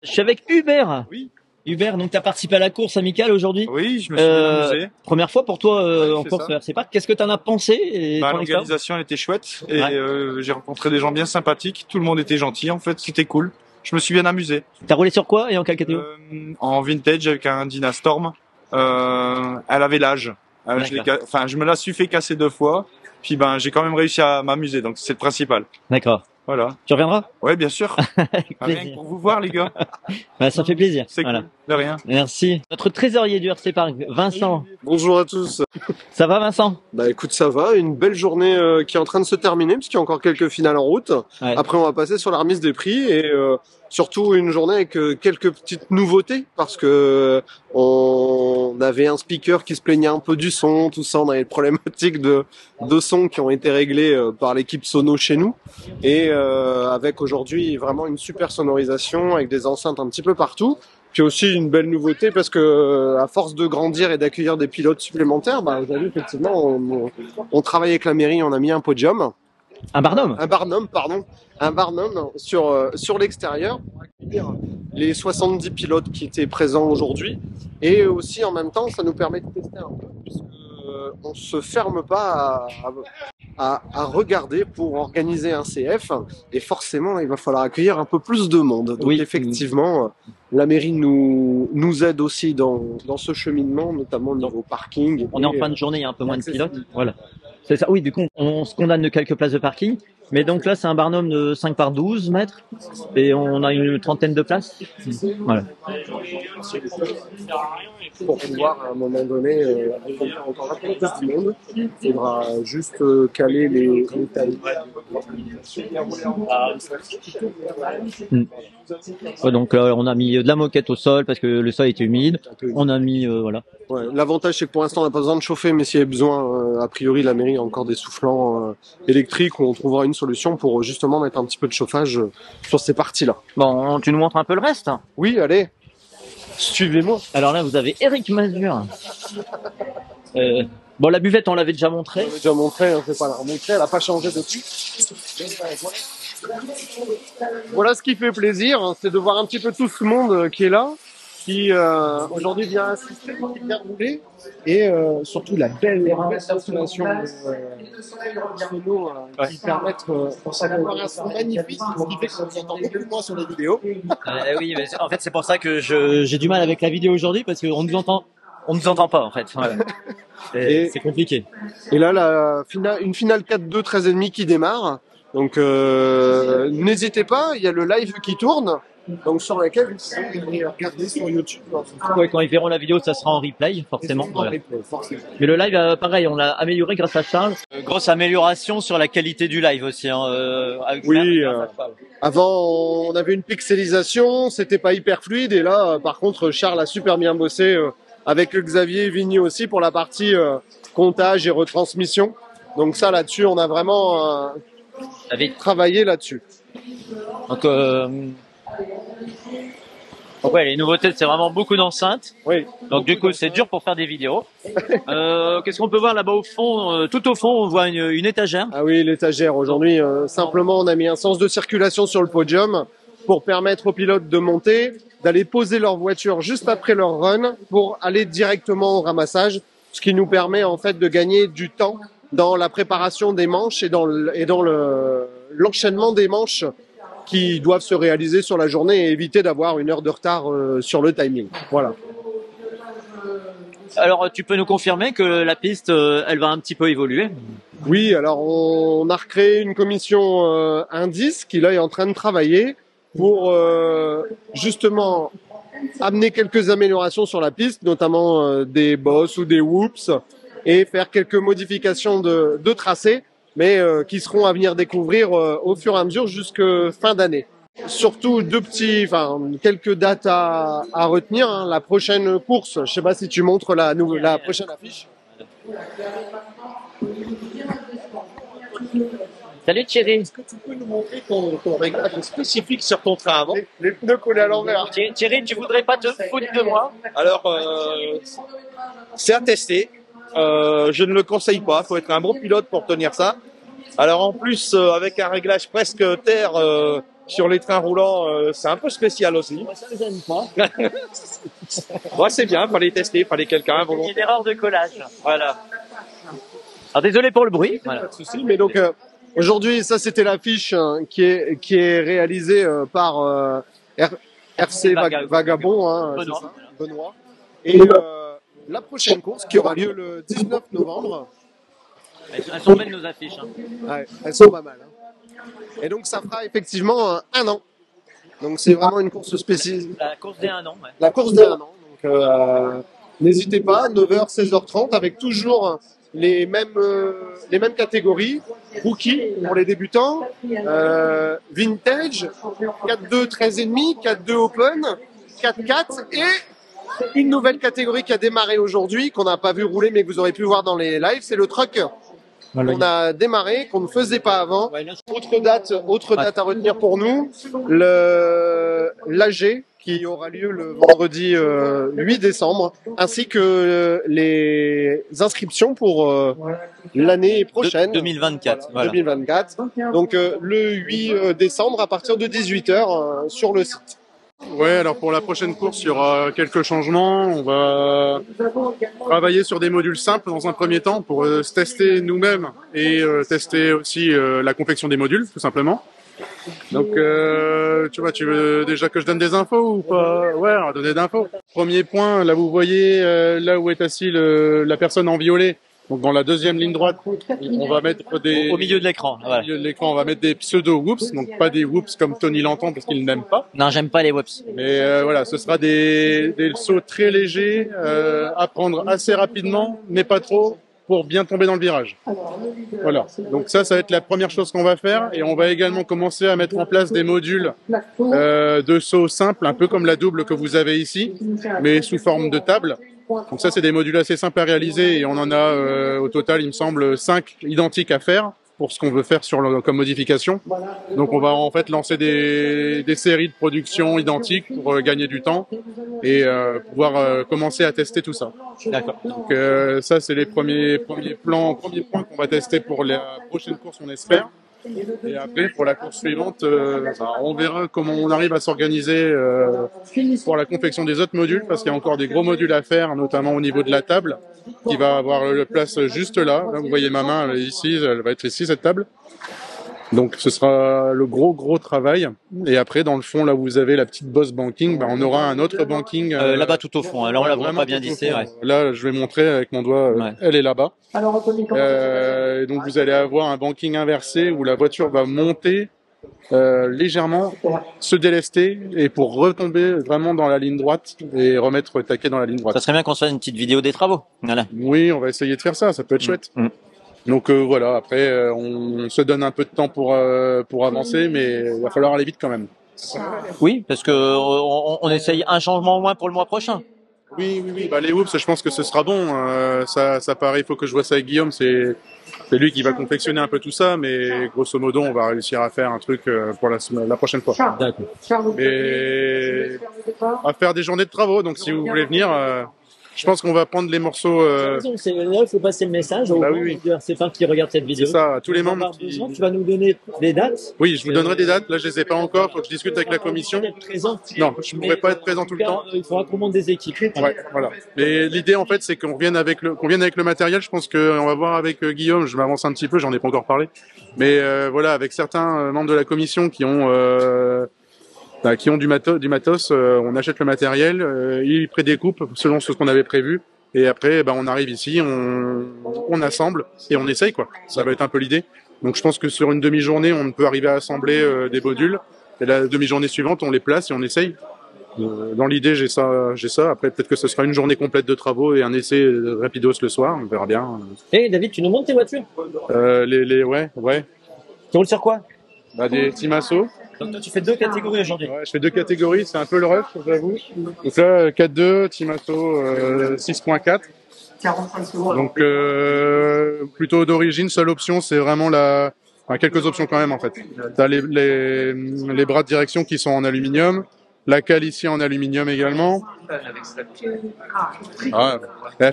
Je suis avec Hubert. Oui. Hubert, donc tu as participé à la course amicale aujourd'hui. Oui, je me suis bien amusé. Première fois pour toi en c'est course ça. c'est pas. Qu'est-ce que tu en as pensé et ton expérience? L'organisation elle était chouette et Ouais. j'ai rencontré des gens bien sympathiques. Tout le monde était gentil. En fait, c'était cool. Je me suis bien amusé. T'as roulé sur quoi et en quelle catégorie? En vintage avec un Dynastorm. Elle avait l'âge. Je me la suis fait casser 2 fois. Puis j'ai quand même réussi à m'amuser. Donc c'est le principal. D'accord. Voilà. Tu reviendras? Ouais, bien sûr. Avec Rien plaisir. que pour vous voir, les gars. Bah, ça fait plaisir. C'est Voilà. cool. De rien. Merci. Notre trésorier du RC Park, Vincent. Bonjour à tous. Ça va, Vincent? Bah écoute, ça va. Une belle journée qui est en train de se terminer parce qu'il y a encore quelques finales en route. Ouais. Après, on va passer sur la remise des prix et surtout une journée avec quelques petites nouveautés parce que on avait un speaker qui se plaignait un peu du son, tout ça. On avait des problématiques de son qui ont été réglées par l'équipe Sono chez nous et avec aujourd'hui vraiment une super sonorisation avec des enceintes un petit peu partout. Puis aussi une belle nouveauté parce que à force de grandir et d'accueillir des pilotes supplémentaires, aujourd'hui effectivement on travaille avec la mairie, on a mis un podium, Un Barnum? un Barnum sur l'extérieur pour accueillir les 70 pilotes qui étaient présents aujourd'hui et aussi en même temps ça nous permet de tester un peu puisque on se ferme pas à regarder pour organiser un CF et forcément il va falloir accueillir un peu plus de monde. Donc Oui. effectivement, la mairie nous aide aussi dans ce cheminement, notamment au niveau parking. On est en fin de journée, il y a un peu moins de pilotes. Voilà. C'est ça. Oui, du coup, on se condamne de quelques places de parking. Mais donc là, c'est un Barnum de 5 par 12 mètres. Et on a une trentaine de places. Voilà. Pour pouvoir à un moment donné accueillir encore un peu plus de monde. Il faudra juste caler les timings. Ouais, donc on a mis de la moquette au sol parce que le sol était humide. On a mis voilà. Ouais, l'avantage c'est que pour l'instant on n'a pas besoin de chauffer, mais s'il y a besoin, a priori la mairie a encore des soufflants électriques où on trouvera une solution pour justement mettre un petit peu de chauffage sur ces parties-là. Bon, tu nous montres un peu le reste? Oui, allez, suivez-moi. Alors là, vous avez Eric Mazur. Bon, la buvette, on l'avait déjà montré. On l'avait déjà montré, on ne peut pas la remontrer, elle n'a pas changé depuis. Voilà ce qui fait plaisir, hein, c'est de voir un petit peu tout ce monde qui est là, qui aujourd'hui vient assister, qui vient rouler, et surtout la belle installation sono qui permettent d'avoir un son magnifique, ce qui fait qu'on vous entend beaucoup moins sur les vidéos. Oui, mais en fait, c'est pour ça que j'ai du mal avec la vidéo aujourd'hui parce qu'on nous entend pas en fait. Voilà. C'est compliqué. Et là, une finale 4-2 13,5 qui démarre. Donc n'hésitez pas, il y a le live qui tourne, donc sur lequel vous pouvez regarder sur YouTube. Ouais, quand ils verront la vidéo, ça sera en replay, forcément. Voilà. Mais le live, pareil, on l'a amélioré grâce à Charles. Grosse amélioration sur la qualité du live aussi. Hein, oui. Avant, on avait une pixelisation, c'était pas hyper fluide, et là, par contre, Charles a super bien bossé avec Xavier et Vigny aussi pour la partie comptage et retransmission. Donc ça, là-dessus, on a vraiment travailler là-dessus. Donc ouais, les nouveautés, c'est vraiment beaucoup d'enceintes. Oui. Donc du coup, c'est dur pour faire des vidéos. Qu'est-ce qu'on peut voir là-bas au fond? Tout au fond, on voit une étagère. Ah oui, l'étagère. Aujourd'hui, simplement, on a mis un sens de circulation sur le podium pour permettre aux pilotes de monter, d'aller poser leur voiture juste après leur run pour aller directement au ramassage, ce qui nous permet en fait de gagner du temps dans la préparation des manches et dans l'enchaînement des manches qui doivent se réaliser sur la journée et éviter d'avoir une heure de retard sur le timing. Voilà. Alors, tu peux nous confirmer que la piste, elle va un petit peu évoluer? Oui, alors on a recréé une commission indice qui là est en train de travailler pour justement amener quelques améliorations sur la piste, notamment des bosses ou des whoops, et faire quelques modifications de tracé, mais qui seront à venir découvrir au fur et à mesure jusque fin d'année. Surtout quelques dates à retenir. Hein. La prochaine course, je sais pas si tu montres la prochaine affiche. Salut Thierry. Est-ce que tu peux nous montrer ton réglage spécifique sur ton train avant? Les pneus collés à l'envers. Thierry, tu voudrais pas te foutre de moi? Alors, c'est à tester. Je ne le conseille pas. Il faut être un bon pilote pour tenir ça. Alors en plus, avec un réglage presque terre, sur les trains roulants, c'est un peu spécial aussi. Ça ne gêne pas. Ouais, c'est bien, fallait tester, fallait quelqu'un Il y a une erreur de collage. Voilà. Alors désolé pour le bruit. Voilà. Pas de souci, mais donc aujourd'hui, ça c'était l'affiche qui est réalisée par RC Vagabond, hein, Benoît. c'est ça, Benoît. Et la prochaine course qui aura lieu le 19 novembre. Elles sont belles nos affiches. Hein. Ouais, elles sont pas mal. Hein. Et donc ça fera effectivement un an. Donc c'est vraiment une course spéciale. La course des 1 an. Ouais. La course des 1 an. Donc n'hésitez pas, 9h, 16h30, avec toujours les mêmes catégories. Rookie pour les débutants, vintage, 4-2, 13,5, 4-2 open, 4-4 et une nouvelle catégorie qui a démarré aujourd'hui, qu'on n'a pas vu rouler mais que vous aurez pu voir dans les lives, c'est le truck. Voilà. On a démarré, qu'on ne faisait pas avant. Autre date à retenir pour nous, l'AG qui aura lieu le vendredi 8 décembre, ainsi que les inscriptions pour l'année prochaine. 2024. Voilà. 2024. Donc le 8 décembre à partir de 18h sur le site. Ouais, alors pour la prochaine course, il y aura quelques changements. On va travailler sur des modules simples dans un premier temps pour se tester nous-mêmes et tester aussi la confection des modules, tout simplement. Donc, tu veux déjà que je donne des infos ou pas? Ouais, on va donner d'infos. Premier point, là vous voyez là où est assis la personne en violet. Donc dans la deuxième ligne droite, on va mettre des... Au milieu de l'écran. Voilà. Au milieu de l'écran, on va mettre des pseudo-whoops, donc pas des whoops comme Tony l'entend parce qu'il n'aime pas. Non, j'aime pas les whoops. Mais voilà, ce sera des sauts très légers, à prendre assez rapidement, mais pas trop, pour bien tomber dans le virage. Voilà, donc ça va être la première chose qu'on va faire. Et on va également commencer à mettre en place des modules de sauts simples, un peu comme la double que vous avez ici, mais sous forme de table. Donc ça, c'est des modules assez simples à réaliser et on en a au total, il me semble, 5 identiques à faire pour ce qu'on veut faire comme modification. Donc on va en fait lancer des séries de production identiques pour gagner du temps et pouvoir commencer à tester tout ça. D'accord. Donc ça, c'est les premiers points qu'on va tester pour la prochaine course, on espère. Et après, pour la course suivante, on verra comment on arrive à s'organiser pour la confection des autres modules, parce qu'il y a encore des gros modules à faire, notamment au niveau de la table, qui va avoir la place juste là. Là, vous voyez ma main, elle est ici, elle va être ici, cette table. Donc ce sera le gros travail. Et après, dans le fond, là où vous avez la petite bosse banking, on aura un autre banking. Là-bas tout au fond. Là, on la voit vraiment pas bien d'ici. Ouais. Là, je vais montrer avec mon doigt. Ouais. Elle est là-bas. Donc vous allez avoir un banking inversé où la voiture va monter légèrement, se délester et pour retomber vraiment dans la ligne droite et remettre taquet dans la ligne droite. Ça serait bien qu'on se fasse une petite vidéo des travaux. Voilà. Oui, on va essayer de faire ça. Ça peut être chouette. Donc voilà, après on se donne un peu de temps pour avancer, mais il va falloir aller vite quand même. Oui, parce que on essaye un changement au moins pour le mois prochain. Oui. Les whoops, je pense que ce sera bon. Ça paraît, il faut que je vois ça avec Guillaume. C'est lui qui va confectionner un peu tout ça, mais grosso modo, on va réussir à faire un truc pour la prochaine fois. D'accord. Mais à faire des journées de travaux. Donc si vous voulez venir. Je pense qu'on va prendre les morceaux. C'est là, il faut passer le message aux membres du RC5 qui regardent cette vidéo. C'est ça, à tous les membres. Tu vas nous donner des dates. Oui, je vous donnerai des dates. Là, je les ai pas encore. Faut que je discute avec la commission. Non, je ne pourrai pas être présent tout le temps. Il faudra qu'on monte des équipes. Ouais, voilà. Mais l'idée, en fait, c'est qu'on vienne avec le matériel. Je pense qu'on va voir avec Guillaume. Je m'avance un petit peu. J'en ai pas encore parlé. Mais voilà, avec certains membres de la commission qui ont du matos, on achète le matériel, il prédécoupe selon ce qu'on avait prévu, et après on arrive ici, on assemble et on essaye quoi. Ça va être un peu l'idée. Donc je pense que sur une demi-journée, on peut arriver à assembler des modules, et la demi-journée suivante, on les place et on essaye. Dans l'idée, j'ai ça. Après, peut-être que ce sera une journée complète de travaux et un essai rapidos le soir, on verra bien. David, tu nous montres tes voitures? Ouais. Tu roules sur quoi? Des Timasso. Donc toi, tu fais 2 catégories aujourd'hui. Ouais, je fais 2 catégories, c'est un peu le rush, j'avoue. Donc là, 4.2, Timasso 6.4. 45 secondes. Donc plutôt d'origine, seule option, c'est vraiment quelques options quand même en fait. T'as les bras de direction qui sont en aluminium, la cale ici en aluminium également.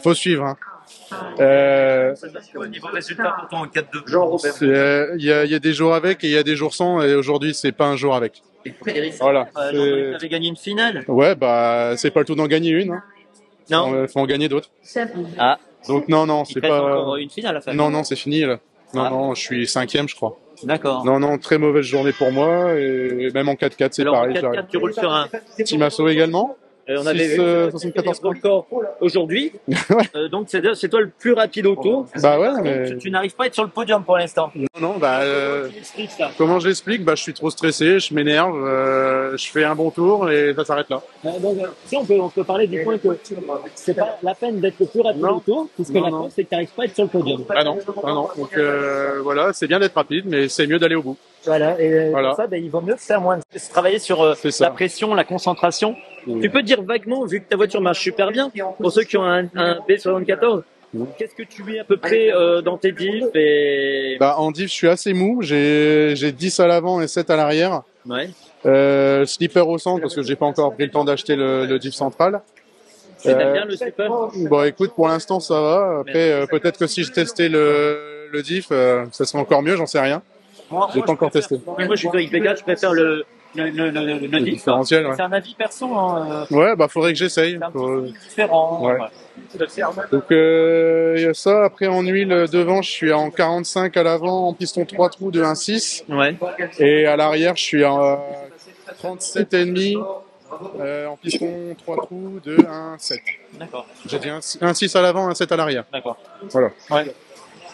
Faut suivre. Hein. Niveau résultat pour toi en 4-2. Il y a des jours avec et il y a des jours sans, et aujourd'hui c'est pas un jour avec. Voilà. Tu avais gagné une finale. Ouais, bah, c'est pas le tout d'en gagner une. Hein. Non. Faut en gagner d'autres. Ah. Donc non, Il c'est te reste pas. encore une finale à faire. Non, c'est fini là. Non, je suis 5e, je crois. D'accord. Non, très mauvaise journée pour moi et même en 4x4, c'est Alors, pareil. en 4x4, tu roules sur un Team Asso également. on avait vu 74 le record aujourd'hui. Donc c'est toi le plus rapide auto. Bah ouais, mais Tu n'arrives pas à être sur le podium pour l'instant. non, bah comment je l'explique? Bah je suis trop stressé, je m'énerve, je fais un bon tour et ça s'arrête là. Donc si on peut parler du point que c'est pas la peine d'être le plus rapide auto, puisque la cause c'est que tu n'arrives pas à être sur le podium. Ah non. Donc voilà, c'est bien d'être rapide, mais c'est mieux d'aller au bout. Voilà, et pour ça, il vaut mieux faire moins. Travailler sur la pression, la concentration. Tu peux dire vaguement, vu que ta voiture marche super bien, pour ceux qui ont un B74, qu'est-ce que tu mets à peu près dans tes diffs et... Bah en diff, je suis assez mou, j'ai 10 à l'avant et 7 à l'arrière. Ouais. Slipper au centre parce que j'ai pas encore pris le temps d'acheter le diff central. T'aimes bien le slipper? Bon écoute, pour l'instant ça va. Après peut-être que si je testais le diff, ça serait encore mieux, j'en sais rien. J'ai pas encore testé. Moi je suis avec Vega, je préfère le diff. Différentiel, ouais. C'est un avis perso. Hein. Ouais, bah faudrait que j'essaye. C'est un petit peu différent. Ouais. Donc il y a ça. Après en huile devant, je suis en 45 à l'avant, en piston 3 trous de 1.6. Ouais. Et à l'arrière, je suis en 37,5 en piston 3 trous de 1.7. D'accord. J'ai dit 1.6 à l'avant, 1.7 à l'arrière. D'accord. Voilà. Ouais.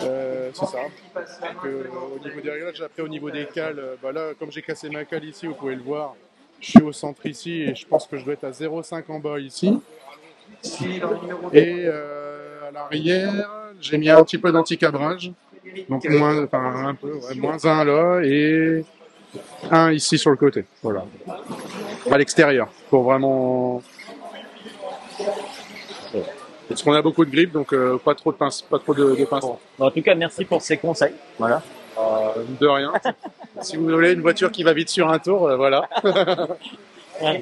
C'est ça. Donc, au niveau des réglages, après au niveau des cales, bah là, comme j'ai cassé ma cale ici, vous pouvez le voir, je suis au centre ici et je pense que je dois être à 0,5 en bas ici. Et à l'arrière, j'ai mis un petit peu d'anti-cabrage, donc moins 1 là et 1 ici sur le côté. Voilà. À l'extérieur, pour vraiment. Parce qu'on a beaucoup de grippe, donc pas trop de pince. En tout cas, merci pour ces conseils. Voilà. De rien. Si vous voulez une voiture qui va vite sur un tour, voilà. Si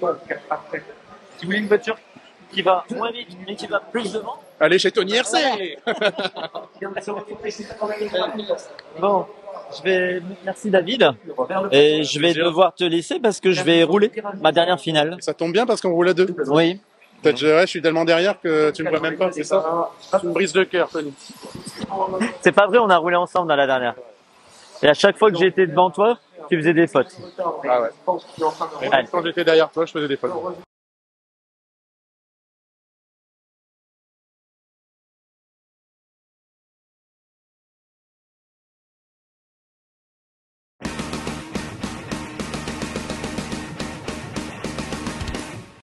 vous voulez une voiture qui va moins vite, mais qui va plus devant. Allez chez Tony RC. Bon, merci David. Et je vais devoir te laisser parce que je vais rouler ma dernière finale. Ça tombe bien parce qu'on roule à deux. Oui. Je suis tellement derrière que tu me vois même pas, c'est ça? Tu me brises le cœur, Tony. C'est pas vrai, on a roulé ensemble dans la dernière. Et à chaque fois que j'étais devant toi, tu faisais des fautes. Ah ouais. Et quand j'étais derrière toi, je faisais des fautes.